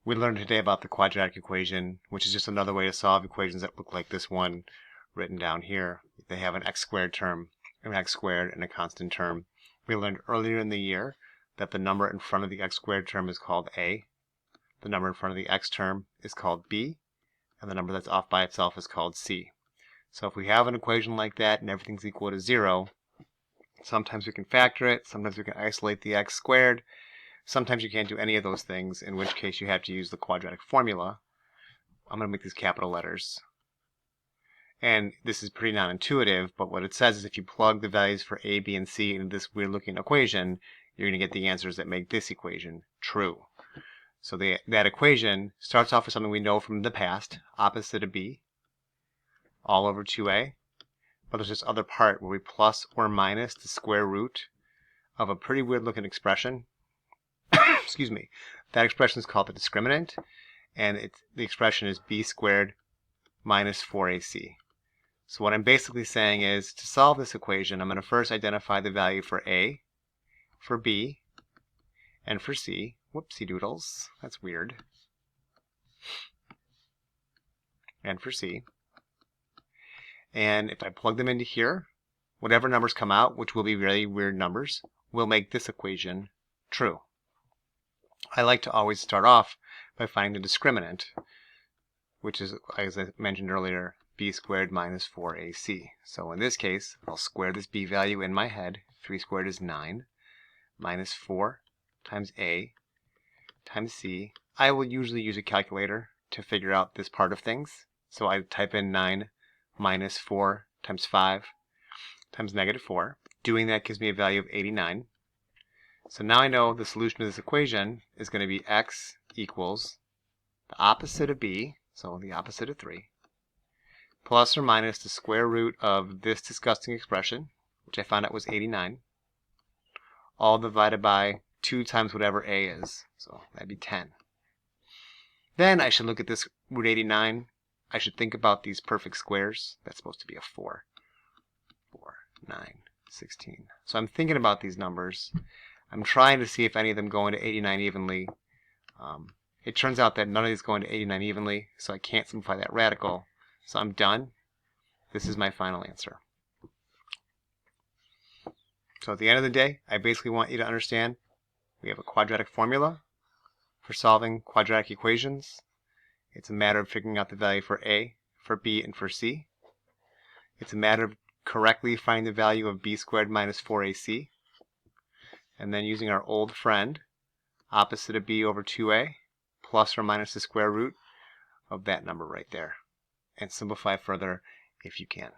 We learned today about the quadratic equation, which is just another way to solve equations that look like this one written down here. They have an x squared term, an x squared, and a constant term. We learned earlier in the year that the number in front of the x squared term is called a, the number in front of the x term is called b, and the number that's off by itself is called c. So if we have an equation like that and everything's equal to 0, sometimes we can factor it, sometimes we can isolate the x squared, sometimes you can't do any of those things, in which case you have to use the quadratic formula. I'm going to make these capital letters. And this is pretty non-intuitive, but what it says is if you plug the values for a, b, and c into this weird-looking equation, you're going to get the answers that make this equation true. So that equation starts off with something we know from the past, opposite of b, all over 2a. But there's this other part where we plus or minus the square root of a pretty weird-looking expression. Excuse me. That expression is called the discriminant, and the expression is b squared minus 4ac. So what I'm basically saying is, to solve this equation, I'm going to first identify the value for a, for b, and for c. Whoopsie doodles. That's weird. And for c. And if I plug them into here, whatever numbers come out, which will be really weird numbers, will make this equation true. I like to always start off by finding the discriminant, which is, as I mentioned earlier, b squared minus 4ac. So in this case, I'll square this b value in my head. 3 squared is 9, minus 4 times a times c. I will usually use a calculator to figure out this part of things. So I type in 9 minus 4 times 5 times negative 4. Doing that gives me a value of 89. So now I know the solution to this equation is going to be x equals the opposite of b, so the opposite of 3, plus or minus the square root of this disgusting expression, which I found out was 89, all divided by 2 times whatever a is, so that'd be 10. Then I should look at this root 89. I should think about these perfect squares. That's supposed to be a 4. 4, 9, 16. So I'm thinking about these numbers. I'm trying to see if any of them go into 89 evenly. It turns out that none of these go into 89 evenly, so I can't simplify that radical. So I'm done. This is my final answer. So at the end of the day, I basically want you to understand we have a quadratic formula for solving quadratic equations. It's a matter of figuring out the value for a, for b, and for c. It's a matter of correctly finding the value of b squared minus 4ac. And then using our old friend, opposite of b over 2a, plus or minus the square root of that number right there. And simplify further if you can.